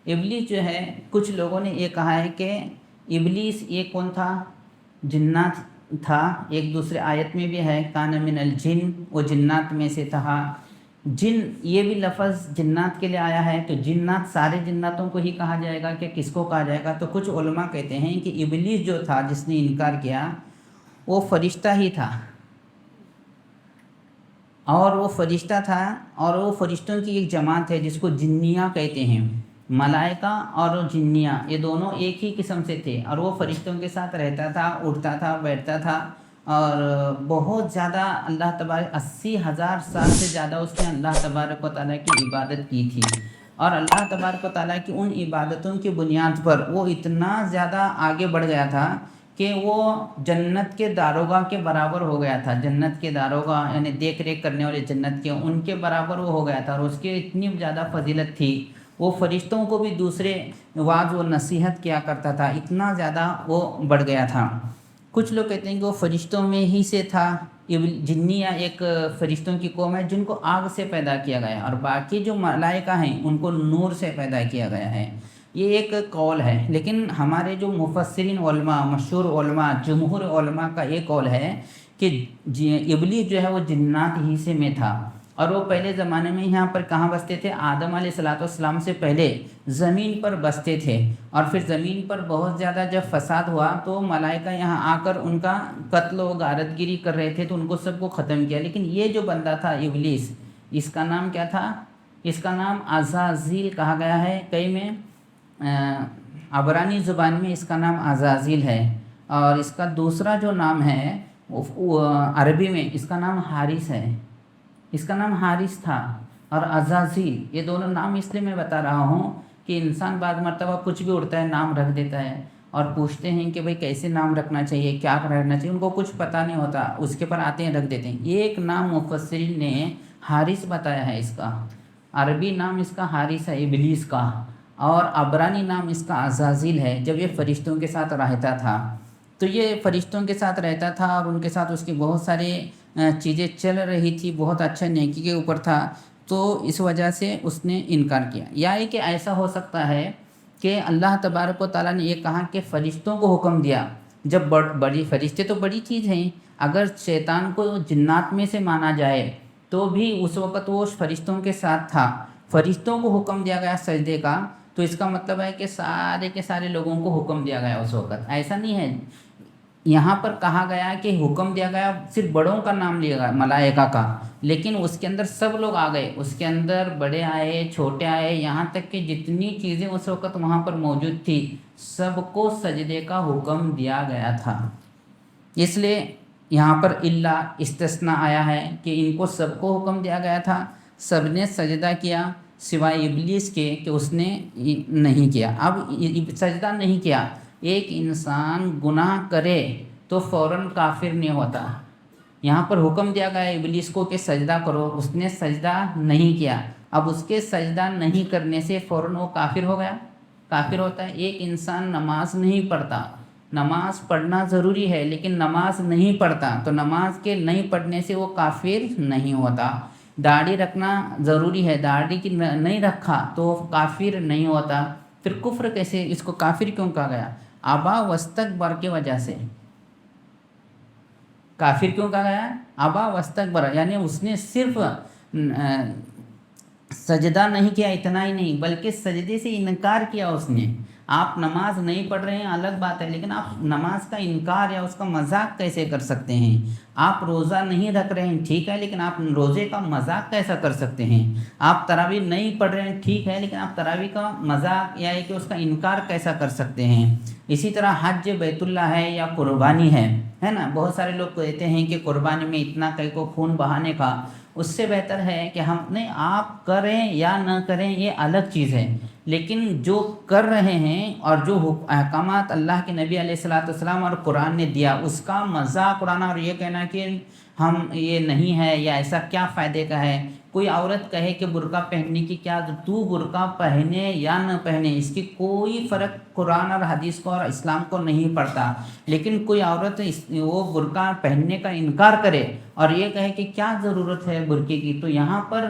ابلیس جو ہے کچھ لوگوں نے یہ کہا ہے کہ ابلیس یہ کون تھا؟ جنات تھا. ایک دوسرے آیت میں بھی ہے کان من الجن، وہ جنات میں سے تھا. جن یہ بھی لفظ جنات کے لیے آیا ہے تو جنات سارے جناتوں کو ہی کہا جائے گا کہ کس کو کہا جائے گا؟ تو کچھ علماء کہتے ہیں کہ ابلیس جو تھا جس نے انکار کیا وہ فرشتہ ہی تھا، اور وہ فرشتہ تھا اور وہ فرشتوں کی ایک جماعت ہے جس کو جنیہ کہتے ہیں. ملائکہ اور جنیہ یہ دونوں ایک ہی قسم سے تھے، اور وہ فرشتوں کے ساتھ رہتا تھا، اٹھتا تھا، بیٹھتا تھا، اور بہت زیادہ اللہ تبارک 80,000 سال سے زیادہ اس نے اللہ تبارک و تعالیٰ کی عبادت کی تھی. اور اللہ تبارک و تعالیٰ کی ان عبادتوں کی بنیاد پر وہ اتنا زیادہ آگے بڑھ گیا تھا کہ وہ جنت کے داروغہ کے برابر ہو گیا تھا. جنت کے داروغہ یعنی دیکھ ریکھ کرنے والے جنت کے، ان کے برابر وہ ہو گیا تھا، اور اس کی اتنی زیادہ فضیلت تھی. وہ فرشتوں کو بھی دوسرے واعظ و نصیحت کیا کرتا تھا، اتنا زیادہ وہ بڑھ گیا تھا. کچھ لوگ کہتے ہیں کہ وہ فرشتوں میں ہی سے تھا. جنیہ ایک فرشتوں کی قوم ہے جن کو آگ سے پیدا کیا گیا، اور باقی جو ملائکہ ہیں ان کو نور سے پیدا کیا گیا ہے. یہ ایک قول ہے، لیکن ہمارے جو مفسرین علماء، مشہور علماء، جمہور علماء کا یہ قول ہے کہ ابلیس جو ہے وہ جنات ہی سے میں تھا. اور وہ پہلے زمانے میں یہاں پر کہاں بستے تھے؟ آدم علیہ السلام سے پہلے زمین پر بستے تھے. اور پھر زمین پر بہت زیادہ جب فساد ہوا تو ملائکہ یہاں آ کر ان کا قتل و غارت گیری کر رہے تھے، تو ان کو سب کو ختم کیا. لیکن یہ جو بندہ تھا ابلیس، اس کا نام کیا تھا؟ اس کا نام عزازیل کہا گیا ہے. کئی میں عبرانی زبان میں اس کا نام عزازیل ہے، اور اس کا دوسرا جو نام ہے عربی میں اس کا نام حارث ہے. اس کا نام حارث تھا اور عزازیل، یہ دونوں نام اس لیے میں بتا رہا ہوں کہ انسان بعض مرتبہ کچھ بھی اڑتا ہے نام رکھ دیتا ہے، اور پوچھتے ہیں کہ بھئی کیسے نام رکھنا چاہیے، کیا رکھنا چاہیے، ان کو کچھ پتہ نہیں ہوتا، اس کے پر آتے ہیں رکھ دیتے ہیں. ایک نام مفسرین نے حارث بتایا ہے. اس کا عربی نام اس کا حارث ہے ابلیس کا، اور عبرانی نام اس کا عزازیل ہے. جب یہ فرشتوں کے ساتھ رہتا تھا تو یہ فرشتوں کے ساتھ رہتا تھا، اور ان کے ساتھ اس کی بہت سارے چیزیں چل رہی تھی، بہت اچھا نیکی کے اوپر تھا، تو اس وجہ سے اس نے انکار کیا. یا یہ کہ ایسا ہو سکتا ہے کہ اللہ تبارک و تعالیٰ نے یہ کہا کہ فرشتوں کو حکم دیا. جب بڑی فرشتے تو بڑی چیز ہیں، اگر شیطان کو جنات میں سے مانا جائے تو بھی اس وقت وہ فرشتوں کے ساتھ تھا. فرشتوں کو حکم دیا گیا سجدے کا، تو اس کا مطلب ہے کہ سارے کے سارے لوگوں کو حکم دیا گیا اس وقت. ایسا نہیں ہے، یہاں پر کہا گیا کہ حکم دیا گیا، صرف بڑوں کا نام لیا گیا ملائکہ کا، لیکن اس کے اندر سب لوگ آ گئے. اس کے اندر بڑے آئے، چھوٹے آئے، یہاں تک کہ جتنی چیزیں اس وقت وہاں پر موجود تھی سب کو سجدے کا حکم دیا گیا تھا. اس لیے یہاں پر اللہ استثناء آیا ہے کہ ان کو سب کو حکم دیا گیا تھا، سب نے سجدہ کیا سوائے ابلیس کے کہ اس نے نہیں کیا. اب سجدہ نہیں کیا، ایک انسان گناہ کرے تو فوراً کافر نہیں ہوتا. یہاں پر حکم دیا گیا ابلیس کو کہ سجدہ کرو، اس نے سجدہ نہیں کیا. اب اس کے سجدہ نہیں کرنے سے فوراً وہ کافر ہو گیا؟ کافر ہوتا ہے. ایک انسان نماز نہیں پڑھتا، نماز پڑھنا ضروری ہے لیکن نماز نہیں پڑھتا، تو نماز کے نہیں پڑھنے سے وہ کافر نہیں ہوتا. داڑھی رکھنا ضروری ہے، داڑھی کی نہیں رکھا تو کافر نہیں ہوتا. پھر کفر کیسے، اس کو کافر کیوں کہا گیا؟ ابا واستکبر کی وجہ سے کافر کیوں کہا گیا؟ ابا واستکبر، یعنی اس نے صرف سجدہ نہیں کیا، اتنا ہی نہیں بلکہ سجدے سے انکار کیا اس نے. آپ نماز نہیں پڑھ رہے ہیں الگ بات ہے، لیکن آپ نماز کا انکار یا اس کا مذاق کیسے کر سکتے ہیں؟ آپ روزہ نہیں رکھ رہے ہیں ٹھیک ہے، لیکن آپ روزے کا مذاق کیسا کر سکتے ہیں؟ آپ تراویح نہیں پڑھ رہے ہیں ٹھیک ہے، لیکن آپ تراویح کا مذاق یا کہ اس کا انکار کیسا کر سکتے ہیں؟ اسی طرح حج بیت اللہ ہے یا قربانی ہے نا. بہت سارے لوگ کہتے ہیں کہ قربانی میں اتنا کئی کو خون بہانے کا، اس سے بہتر ہے کہ ہم نے آپ کریں یا نہ کریں یہ الگ چیز ہے، لیکن جو کر رہے ہیں اور جو احکامات اللہ کے نبی علیہ السلام اور قرآن نے دیا اس کا مذاق اڑانا اور یہ کہنا کہ ہم یہ نہیں ہے یا ایسا کیا فائدے کا ہے. کوئی عورت کہے کہ برقع پہننے کی کیا، تو برقع پہنے یا نہ پہنے اس کی کوئی فرق قرآن اور حدیث کو اور اسلام کو نہیں پڑتا. لیکن کوئی عورت وہ برقع پہننے کا انکار کرے اور یہ کہے کہ کیا ضرورت ہے برقعے کی، تو یہاں پر